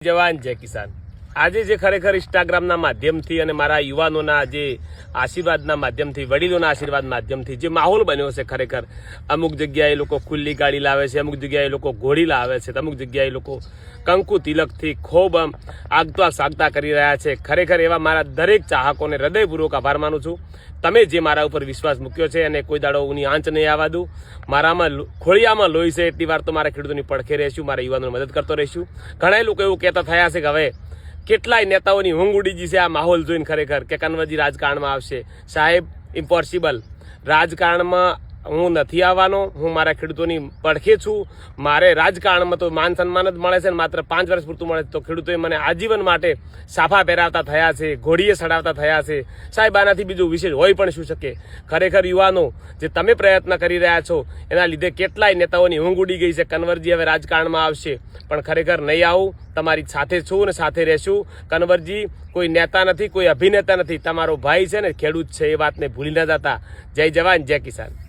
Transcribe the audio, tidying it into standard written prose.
જવાન જય કિસાન। આજે જે ખરેખર ઇન્સ્ટાગ્રામના માધ્યમથી અને મારા યુવાનોના જે આશીર્વાદના માધ્યમથી, વડીલોના આશીર્વાદ માધ્યમથી જે માહોલ બન્યો છે, ખરેખર અમુક જગ્યાએ લોકો ખુલ્લી ગાડી લાવે છે, અમુક જગ્યાએ લોકો ઘોડી લાવે છે, અમુક જગ્યાએ લોકો કંકુ તિલકથી ખૂબ આગતા સાગતા કરી રહ્યા છે। ખરેખર એવા મારા દરેક ચાહકોને હૃદયપૂર્વક આભાર માનું છું। તમે જે મારા ઉપર વિશ્વાસ મૂક્યો છે અને કોઈ દાડો ઊની આંચ નહીં આવવા દઉં। મારામાં ખોળિયામાં લોહી છે એટલી વાર તો મારા ખેડૂતોની પડખે રહીશું, મારા યુવાનોને મદદ કરતો રહીશું। ઘણા લોકો એવું કહેતા થયા છે કે હવે કેટલાય નેતાઓની ઊંઘ ઉડી ગઈ છે આ માહોલ જોઈને, ખરેખર કે કન્વરજી રાજકારણમાં આવશે। સાહેબ, ઇમ્પોસિબલ। રાજકારણમાં હું નથી આવવાનો, હું મારા ખેડૂતોની પડખે છું। મારે રાજકારણમાં તો માન સન્માન જ મળે છે ને માત્ર 5 વર્ષ પૂરતું મળે છે, તો ખેડૂતોએ મને આજીવન માટે સાફા પહેરાવતા થયા છે, ઘોડીએ ચડાવતા થયા છે। સાહેબ, આનાથી બીજું વિશેષ હોય પણ શું શકે? ખરેખર યુવાનો, જે તમે પ્રયત્ન કરી રહ્યા છો એના લીધે કેટલાય નેતાઓની ઊંઘ ઉડી ગઈ છે। કન્વરજી હવે રાજકારણમાં આવશે, પણ ખરેખર નહીં આવું, તમારી સાથે છું અને સાથે રહેશું। કન્વરજી કોઈ નેતા નથી, કોઈ અભિનેતા નથી, તમારો ભાઈ છે ને ખેડૂત છે, એ વાતને ભૂલી ન જતા। જય જવાન જય કિસાન।